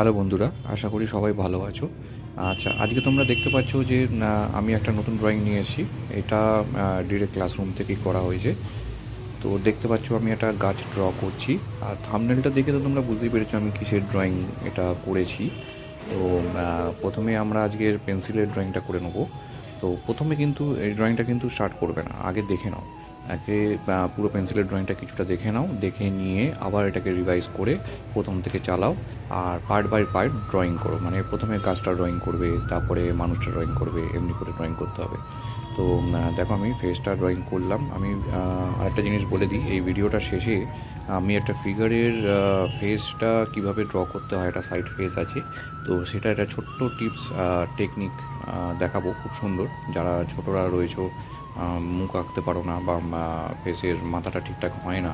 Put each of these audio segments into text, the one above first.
Hello বন্ধুরা, আশা করি সবাই ভালো আছো। আচ্ছা, আজকে তোমরা দেখতে পাচ্ছ যে আমি একটা নতুন ড্রয়িং নিয়ে এসেছি। এটা ডিরেক্ট ক্লাসরুম থেকেই করা হয়েছে। তো দেখতে পাচ্ছ আমি একটা গাছ ড্র করছি। আর থাম্বনেলটা দেখে তো তোমরা বুঝতেই পেরেছো আমি কিসের ড্রয়িং এটা করেছি। তো প্রথমে আমরা আজকের পেন্সিলের ড্রয়িংটা করে নেবো। তো প্রথমে কিন্তু এই ড্রয়িংটা কিন্তু স্টার্ট করবে না, আগে দেখে নাও। আগে পুরো পেন্সিলের ড্রয়িংটা কিছুটা দেখে নাও, দেখে নিয়ে আবার এটাকে রিভাইজ করে প্রথম থেকে চালাও। আর পার্ট বাই পার্ট ড্রয়িং করো, মানে প্রথমে গাছটা ড্রয়িং করবে, তারপরে মানুষটা ড্রয়িং করবে, এমনি করে ড্রয়িং করতে হবে। তো দেখো আমি ফেসটা ড্রয়িং করলাম। আমি আরেকটা জিনিস বলে দিই, এই ভিডিওটা শেষে আমি একটা ফিগারের ফেসটা কিভাবে ড্র করতে হয়, একটা সাইড ফেস আছে, তো সেটা একটা ছোট্ট টিপস টেকনিক দেখাবো, খুব সুন্দর। যারা ছোটরা রয়েছো, মুখ আঁকতে পারো না বা ফেসের মাথাটা ঠিকঠাক হয় না,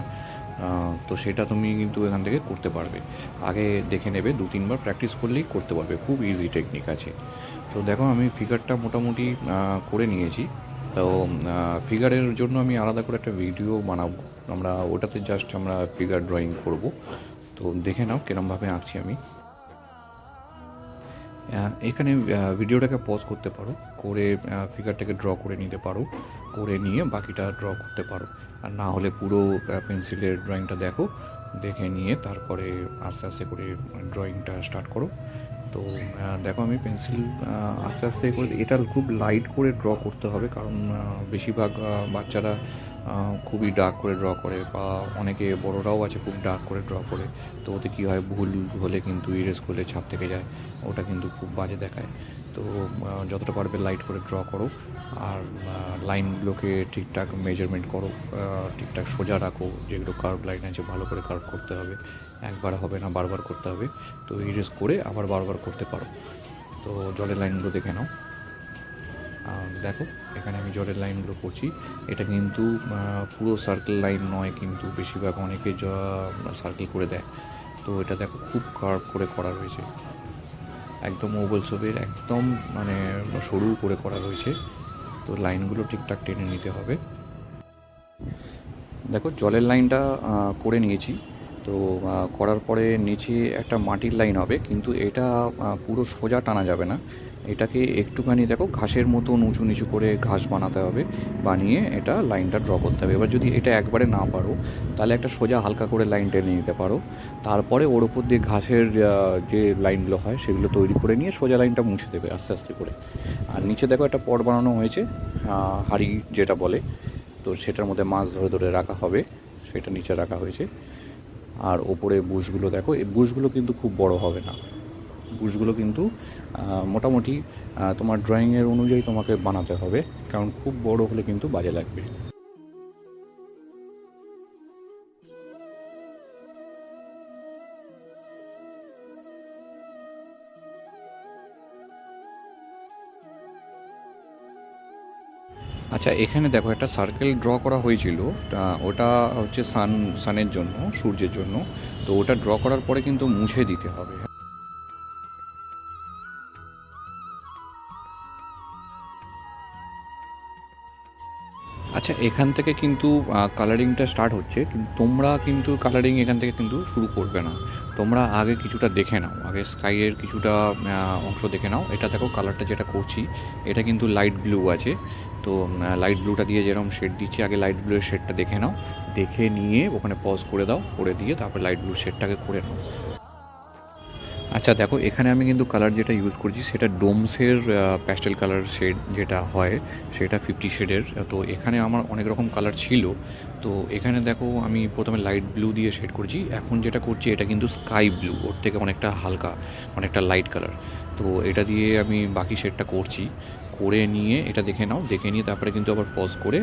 তো সেটা তুমি কিন্তু এখান থেকে করতে পারবে। আগে দেখে নেবে, 2-3 বার প্র্যাকটিস করলেই করতে পারবে, খুব ইজি টেকনিক আছে। তো দেখো আমি ফিগারটা মোটামুটি করে নিয়েছি। তো ফিগারের জন্য আমি আলাদা করে একটা ভিডিও বানাবো, আমরা ওটাতে জাস্ট আমরা ফিগার ড্রয়িং করব। তো দেখে নাও কিরমভাবে আঁকছি আমি। এখানে ভিডিওটাকে পজ করতে পারো, করে ফিগারটাকে ড্র করে নিতে পারো, করে নিয়ে বাকিটা ড্র করতে পারো। আর না হলে পুরো পেন্সিলের ড্রয়িংটা দেখো, দেখে নিয়ে তারপরে আস্তে আস্তে করে ড্রয়িংটা স্টার্ট করো। তো দেখো আমি পেন্সিল আস্তে আস্তে করে, এটা খুব লাইট করে ড্র করতে হবে, কারণ বেশিরভাগ বাচ্চারা খুবই ডার্ক করে ড্র করে, বা অনেকে বড়রাও আছে খুব ডার্ক করে ড্র করে। তো ওতে কী হয়, ভুল হলে কিন্তু ইরেজ করলে ছাপ থেকে যায়, ওটা কিন্তু খুব বাজে দেখায়। তো যতটা পারবে লাইট করে ড্র করো। আর লাইনগুলোকে ঠিকঠাক মেজারমেন্ট করো, ঠিকঠাক সোজা রাখো। যেগুলো কার্ভ লাইন আছে ভালো করে কার্ভ করতে হবে, একবার হবে না, বারবার করতে হবে। তো ইরেজ করে আবার বারবার করতে পারো। তো জলের লাইনগুলো দেখে নাও। দেখো এখানে আমি জলের লাইনগুলো করছি। এটা কিন্তু পুরো সার্কেল লাইন নয়, কিন্তু বেশিরভাগ অনেকে সার্কেল করে দেয়। তো এটা দেখো খুব কার্ভ করে করা রয়েছে, একদম ওভাল শেপের, একদম মানে সরু করে করা রয়েছে। তো লাইনগুলো ঠিকঠাক টেনে নিতে হবে। দেখো জলের লাইনটা করে নিয়েছি। তো করার পরে নিচে একটা মাটির লাইন হবে, কিন্তু এটা পুরো সোজা টানা যাবে না, এটাকে একটুখানি দেখো ঘাসের মতন উঁচু নিচু করে ঘাস বানাতে হবে, বানিয়ে এটা লাইনটা ড্র করতে হবে। এবার যদি এটা একবারে না পারো, তাহলে একটা সোজা হালকা করে লাইন টেনে নিতে পারো। তারপরে ওর ওপর দিয়ে ঘাসের যে লাইনগুলো হয় সেগুলো তৈরি করে নিয়ে সোজা লাইনটা মুছে দেবে আস্তে আস্তে করে। আর নিচে দেখো একটা পট বানানো হয়েছে, হাঁড়ি যেটা বলে, তো সেটার মধ্যে মাছ ধরে ধরে রাখা হবে, সেটা নিচে রাখা হয়েছে। আর ওপরে বুশগুলো দেখো, এই বুশগুলো কিন্তু খুব বড় হবে না, বুশগুলো কিন্তু মোটামুটি তোমার ড্রয়িংয়ের অনুযায়ী তোমাকে বানাতে হবে, কারণ খুব বড় হলে কিন্তু বাজে লাগবে। আচ্ছা, এখানে দেখো একটা সার্কেল ড্র করা হয়েছিল, ওটা হচ্ছে সানের জন্য, সূর্যের জন্য। তো ওটা ড্র করার পরে কিন্তু মুছে দিতে হবে। আচ্ছা, এখান থেকে কিন্তু কালারিংটা স্টার্ট হচ্ছে, কিন্তু তোমরা কিন্তু কালারিং এখান থেকে কিন্তু শুরু করবে না। তোমরা আগে কিছুটা দেখে নাও, আগে স্কাইয়ের কিছুটা অংশ দেখে নাও। এটা দেখো কালারটা যেটা করছি, এটা কিন্তু লাইট ব্লু আছে। তো লাইট ব্লুটা দিয়ে যেরকম শেড দিচ্ছি, আগে লাইট ব্লুয়ের শেডটা দেখে নাও, দেখে নিয়ে ওখানে পজ করে দাও, করে দিয়ে তারপর লাইট ব্লু শেডটাকে করে নাও। আচ্ছা দেখো, এখানে আমি কিন্তু কালার যেটা ইউজ করছি সেটা ডোমসের প্যাস্টেল কালার শেড যেটা হয়, সেটা 50 শেডের। তো এখানে আমার অনেক রকম কালার ছিল। তো এখানে দেখো আমি প্রথমে লাইট ব্লু দিয়ে শেড করছি, এখন যেটা করছি এটা কিন্তু স্কাই ব্লু, ওর থেকে অনেকটা হালকা, অনেকটা লাইট কালার। তো এটা দিয়ে আমি বাকি শেডটা করছি, করে নিয়ে এটা দেখে নাও, দেখে নিয়ে তারপরে কিন্তু আবার পজ করে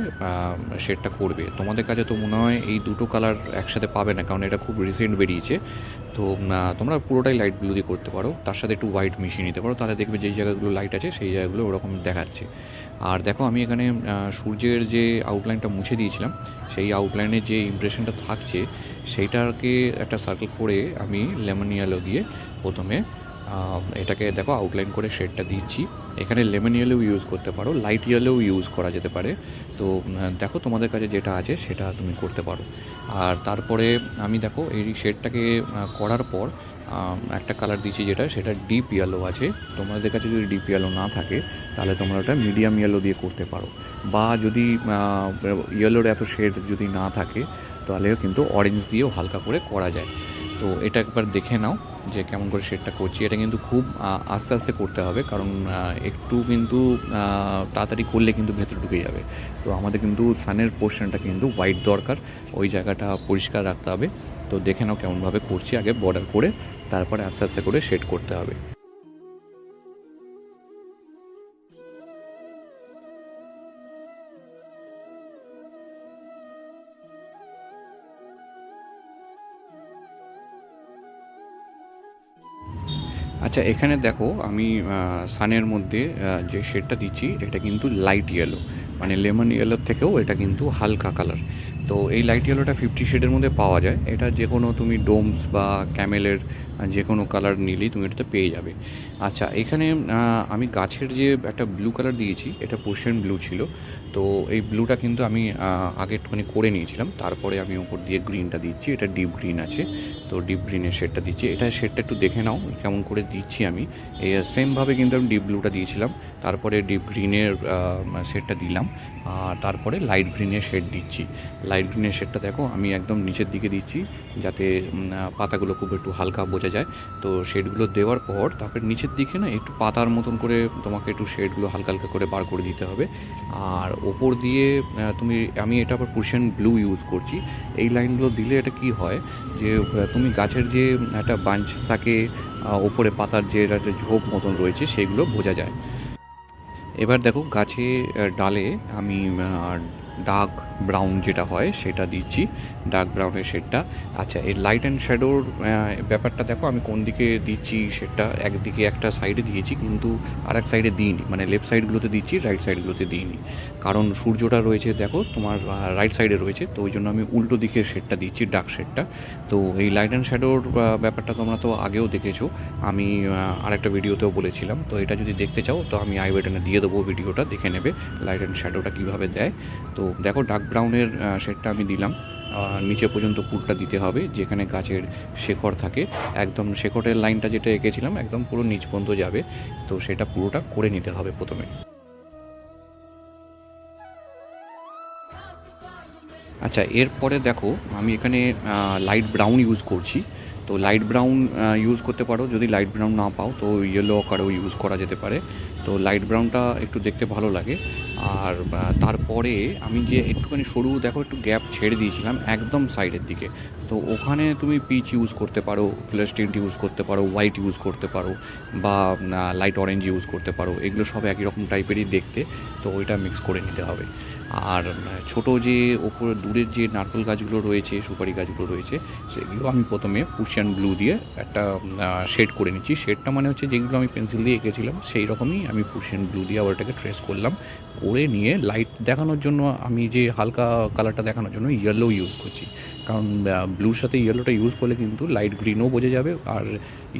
শেডটা করবে। তোমাদের কাছে তো মনে হয় এই দুটো কালার একসাথে পাবে না, কারণ এটা খুব রিসেন্ট বেরিয়েছে। তো তোমরা পুরোটাই লাইট ব্লু দিয়ে করতে পারো, তার সাথে একটু হোয়াইট মিশিয়ে নিতে পারো, তাহলে দেখবে যেই জায়গাগুলো লাইট আছে সেই জায়গাগুলো ওরকম দেখাচ্ছে। আর দেখো আমি এখানে সূর্যের যে আউটলাইনটা মুছে দিয়েছিলাম, সেই আউটলাইনের যে ইমপ্রেশনটা থাকছে সেইটাকে একটা সার্কেল করে আমি লেমন ইয়েলো দিয়ে প্রথমে এটাকে দেখো আউটলাইন করে শেডটা দিচ্ছি। এখানে লেমন ইয়েলো ইউজ করতে পারো, লাইট ইয়েলো ইউজ করা যেতে পারে। তো দেখো তোমাদের কাছে যেটা আছে সেটা তুমি করতে পারো। আর তারপরে আমি দেখো এই শেডটাকে করার পর একটা কালার দিচ্ছি যেটা সেটা ডিপ ইয়েলো আছে। তোমাদের কাছে যদি ডিপ ইয়েলো না থাকে তাহলে তোমরা ওটা মিডিয়াম ইয়েলো দিয়ে করতে পারো, বা যদি ইয়েলোর এত শেড যদি না থাকে তাহলেও কিন্তু অরেঞ্জ দিয়েও হালকা করে করা যায়। তো এটা একবার দেখে নাও যে কেমন করে শেডটা করছি। এটা কিন্তু খুব আস্তে আস্তে করতে হবে, কারণ একটু কিন্তু তাড়াতাড়ি করলে কিন্তু ভেতরে ঢুকে যাবে। তো আমাদের কিন্তু সানের পোর্শনটা কিন্তু হোয়াইট দরকার, ওই জায়গাটা পরিষ্কার রাখতে হবে। তো দেখে নাও কেমনভাবে করছি, আগে বর্ডার করে তারপরে আস্তে আস্তে করে শেড করতে হবে। আচ্ছা, এখানে দেখো আমি সানের মধ্যে যে শেডটা দিচ্ছি এটা কিন্তু লাইট ইয়েলো, মানে লেমন ইয়েলোর থেকেও এটা কিন্তু হালকা কালার। তো এই লাইট ইয়েলোটা 50 শেডের মধ্যে পাওয়া যায়। এটা যে কোনো তুমি ডোমস বা ক্যামেলের যে কোনো কালার নিলেই তুমি এটাতে পেয়ে যাবে। আচ্ছা, এখানে আমি গাছের যে একটা ব্লু কালার দিয়েছি, এটা পোর্শন ব্লু ছিল। তো এই ব্লুটা কিন্তু আমি আগে একটুখানি করে নিয়েছিলাম, তারপরে আমি ওপর দিয়ে গ্রিনটা দিচ্ছি। এটা ডিপ গ্রিন আছে, তো ডিপ গ্রিনের শেডটা দিচ্ছি। এটা শেডটা একটু দেখে নাও কেমন করে দিচ্ছি আমি। এই সেমভাবে কিন্তু আমি ডিপ ব্লুটা দিয়েছিলাম, তারপরে ডিপ গ্রিনের শেডটা দিলাম, আর তারপরে লাইট গ্রিনের শেড দিচ্ছি। লাইট গ্রিনের শেডটা দেখো আমি একদম নিচের দিকে দিচ্ছি, যাতে পাতাগুলো খুব একটু হালকা বোঝা যায়। তো শেডগুলো দেওয়ার পর তারপরে নিচের দিকে না একটু পাতার মতন করে তোমাকে একটু শেডগুলো হালকা হালকা করে বার করে দিতে হবে। আর ওপর দিয়ে আমি এটা আবার পোর্শন ব্লু ইউজ করছি। এই লাইনগুলো দিলে এটা কি হয় যে তুমি গাছের যে একটা বাঞ্চ থাকে, ওপরে পাতার যে একটা ঝোপ মতন রয়েছে সেগুলো বোঝা যায়। এবার দেখো গাছে ডালে আমি ডার্ক ব্রাউন যেটা হয় সেটা দিচ্ছি, ডার্ক ব্রাউনের শেডটা। আচ্ছা, এই লাইট অ্যান্ড শ্যাডোর ব্যাপারটা দেখো আমি কোন দিকে দিচ্ছি। সেটা একদিকে একটা সাইডে দিয়েছি, কিন্তু আর এক সাইডে দিইনি, মানে লেফট সাইডগুলোতে দিচ্ছি, রাইট সাইডগুলোতে দিইনি। কারণ সূর্যটা রয়েছে দেখো তোমার রাইট সাইডে রয়েছে, তো ওই জন্য আমি উল্টো দিকে শেডটা দিচ্ছি, ডার্ক শেডটা। তো এই লাইট অ্যান্ড শ্যাডোর ব্যাপারটা তোমরা তো আগেও দেখেছো, আমি আরেকটা ভিডিওতেও বলেছিলাম। তো এটা যদি দেখতে চাও তো আমি আই বাটনে দিয়ে দেবো, ভিডিওটা দেখে নেবে লাইট অ্যান্ড শ্যাডোটা কীভাবে দেয়। তো দেখো ডার্ক ব্রাউনের শেডটা আমি দিলাম। নিচে পর্যন্ত পুরটা দিতে হবে, যেখানে গাছের শেকড় থাকে, একদম শেকড়ের লাইনটা যেটা এঁকেছিলাম একদম পুরো নিচ পর্যন্ত যাবে। তো সেটা পুরোটা করে নিতে হবে প্রথমে। আচ্ছা, এরপরে দেখো আমি এখানে লাইট ব্রাউন ইউজ করছি। তো লাইট ব্রাউন ইউজ করতে পারো, যদি লাইট ব্রাউন না পাও তো ইয়েলো কারও ইউজ করা যেতে পারে। তো লাইট ব্রাউনটা একটু দেখতে ভালো লাগে। আর তারপরে আমি যে একটুখানি সরু দেখো একটু গ্যাপ ছেড়ে দিয়েছিলাম একদম সাইডের দিকে, তো ওখানে তুমি পিচ ইউজ করতে পারো, ফ্লাস্টিন্ট ইউজ করতে পারো, হোয়াইট ইউজ করতে পারো, বা লাইট অরেঞ্জ ইউজ করতে পারো। এগুলো সব একই রকম টাইপেরই দেখতে, তো ওইটা মিক্স করে নিতে হবে। আর ছোটো যে ওপর দূরের যে নারকেল গাছগুলো রয়েছে, সুপারি গাছগুলো রয়েছে, সেগুলো আমি প্রথমে পুশিয়ান ব্লু দিয়ে একটা শেড করে নিচ্ছি। শেডটা মানে হচ্ছে যেগুলো আমি পেন্সিল দিয়ে এঁকেছিলাম সেই রকমই আমি পুশিয়ান ব্লু দিয়ে আবার ওটাকে ট্রেস করলাম। করে নিয়ে লাইট দেখানোর জন্য আমি যে হালকা কালারটা দেখানোর জন্য ইয়েলো ইউজ করছি, কারণ ব্লুর সাথে ইয়েলোটা ইউজ করলে কিন্তু লাইট গ্রিনও বোঝা যাবে, আর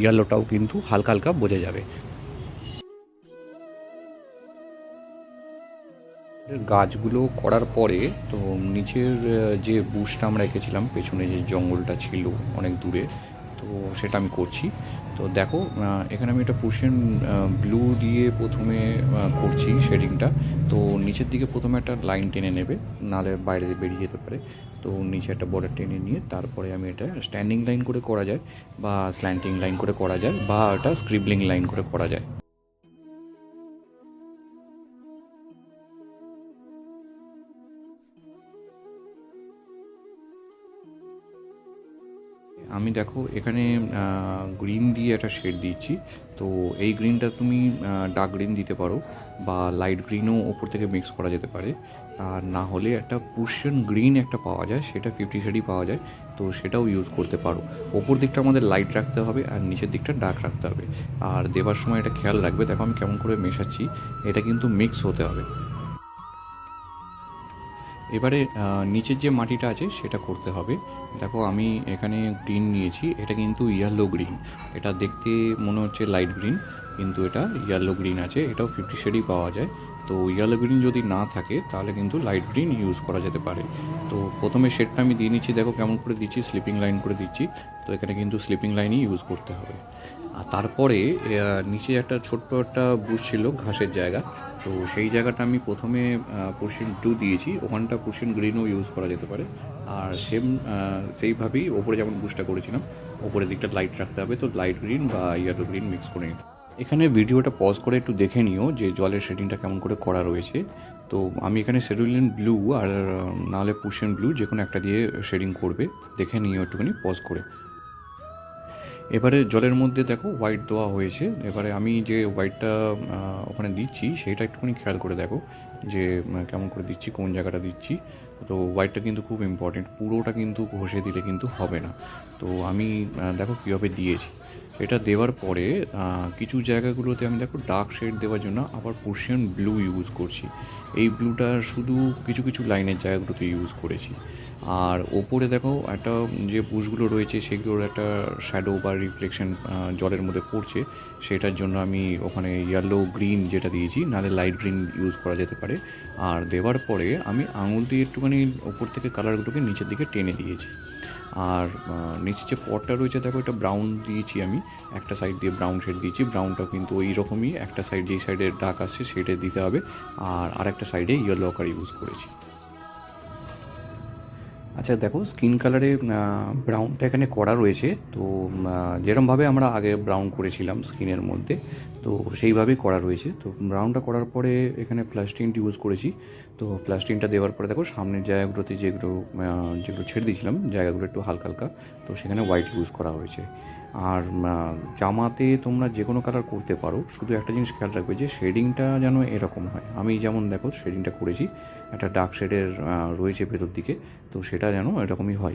ইয়েলোটাও কিন্তু হালকা হালকা বোঝা যাবে। গাছগুলো করার পরে তো নিচের যে বুশটা আমরা এঁকেছিলাম, পেছনে যে জঙ্গলটা ছিল অনেক দূরে, তো সেটা আমি করছি। তো দেখো এখানে আমি একটা পোর্শন ব্লু দিয়ে প্রথমে করছি শেডিংটা। তো নিচের দিকে প্রথমে একটা লাইন টেনে নেবে, নাহলে বাইরে বেরিয়ে যেতে পারে। তো নিচে একটা বর্ডার টেনে নিয়ে তারপরে আমি এটা স্ট্যান্ডিং লাইন করে করা যায়, বা স্ল্যান্টিং লাইন করে করা যায়, বা এটা স্ক্রিবলিং লাইন করে করা যায়। আমি দেখো এখানে গ্রিন দিয়ে একটা শেড দিচ্ছি। তো এই গ্রিনটা তুমি ডার্ক গ্রিন দিতে পারো, বা লাইট গ্রিনও ওপর থেকে মিক্স করা যেতে পারে। আর না হলে একটা পুশন গ্রিন একটা পাওয়া যায়, সেটা 50 শেডই পাওয়া যায়, তো সেটাও ইউজ করতে পারো। ওপর দিকটা আমাদের লাইট রাখতে হবে আর নিচের দিকটা ডার্ক রাখতে হবে। আর দেওয়ার সময় এটা খেয়াল রাখবে, দেখো আমি কেমন করে মেশাচ্ছি, এটা কিন্তু মিক্স হতে হবে। এবারে নিচের যে মাটিটা আছে সেটা করতে হবে। দেখো আমি এখানে গ্রিন নিয়েছি, এটা কিন্তু ইয়েলো গ্রিন। এটা দেখতে মনে হচ্ছে লাইট গ্রিন, কিন্তু এটা ইয়েলো গ্রিন আছে। এটাও 50 শেডই পাওয়া যায়। তো ইয়েলো গ্রিন যদি না থাকে তাহলে কিন্তু লাইট গ্রিন ইউজ করা যেতে পারে। তো প্রথমে শেডটা আমি দিয়ে নিচ্ছি, দেখো কেমন করে দিচ্ছি, স্লিপিং লাইন করে দিচ্ছি। তো এখানে কিন্তু স্লিপিং লাইনই ইউজ করতে হবে। আর তারপরে নিচে একটা ছোট্ট একটা বুশ ছিল, ঘাসের জায়গা। তো সেই জায়গাটা আমি প্রথমে পার্সিয়ান ব্লু দিয়েছি, ওখানটা পার্সিয়ান গ্রিনও ইউজ করা যেতে পারে। আর সেইভাবেই ওপরে যেমন বুশটা করেছিলাম, ওপরের দিকটা লাইট রাখতে হবে। তো লাইট গ্রিন বা ইয়েলো গ্রিন মিক্স করে নিতে। এখানে ভিডিওটা পজ করে একটু দেখে নিও যে জলের শেডিংটা কেমন করে করা রয়েছে। তো আমি এখানে সেরুলিয়ান ব্লু আর নাহলে পার্সিয়ান ব্লু যে কোনো একটা দিয়ে শেডিং করবে, দেখে নিও একটুখানি পজ করে। এবারে জলের মধ্যে দেখো হোয়াইট দেওয়া হয়েছে। এবারে আমি যে হোয়াইটটা ওখানে দিচ্ছি সেটা একটুখানি খেয়াল করে দেখো যে কেমন করে দিচ্ছি, কোন জায়গাটা দিচ্ছি। তো হোয়াইটটা কিন্তু খুব ইম্পর্টেন্ট, পুরোটা কিন্তু ঘষে দিলে কিন্তু হবে না। তো আমি দেখো কীভাবে দিয়েছি। এটা দেওয়ার পরে কিছু জায়গাগুলোতে আমি দেখো ডার্ক শেড দেওয়ার জন্য আবার পার্সিয়ান ব্লু ইউজ করছি। এই ব্লুটা শুধু কিছু কিছু লাইনের জায়গাগুলোতে ইউজ করেছি। আর ওপরে দেখো একটা যে বুশগুলো রয়েছে সেগুলোর একটা শ্যাডো বা রিফ্লেকশন জলের মধ্যে পড়ছে, সেটার জন্য আমি ওখানে ইয়েলো গ্রিন যেটা দিয়েছি, নাহলে লাইট গ্রিন ইউজ করা যেতে পারে। আর দেওয়ার পরে আমি আঙুল দিয়ে একটুখানি ওপর থেকে কালারগুলোকে নিচের দিকে টেনে দিয়েছি। আর নিচে যে পটটা রয়েছে দেখো, এটা ব্রাউন দিয়েছি আমি, একটা সাইড দিয়ে ব্রাউন শেড দিয়েছি। ব্রাউনটা কিন্তু ওই রকমই, একটা সাইড যেই সাইডে ডার্ক আসছে সেটা দিতে হবে, আর আরেকটা সাইডে ইয়েলো আকার ইউজ করেছি। আচ্ছা দেখো স্কিন কালারে ব্রাউনটা এখানে করা রয়েছে। তো যেরমভাবে আমরা আগে ব্রাউন করেছিলাম স্কিনের মধ্যে, তো সেইভাবেই করা রয়েছে। তো ব্রাউনটা করার পরে এখানে ফ্ল্যাশ টিন্ট ইউজ করেছি। তো ফ্ল্যাশ টিন্টটা দেওয়ার পরে দেখো সামনের জায়গাগুলোতে যেগুলো যেগুলো ছেড়ে দিয়েছিলাম জায়গাগুলো একটু হালকা হালকা, তো সেখানে হোয়াইট ইউজ করা হয়েছে। আর জামাতে তোমরা যে কোনো কালার করতে পারো, শুধু একটা জিনিস খেয়াল রাখবে যে শেডিংটা যেন এরকম হয়। আমি যেমন দেখো শেডিংটা করেছি, একটা ডার্ক শেডের রয়েছে ভেতর দিকে, তো সেটা যেন এরকমই হয়।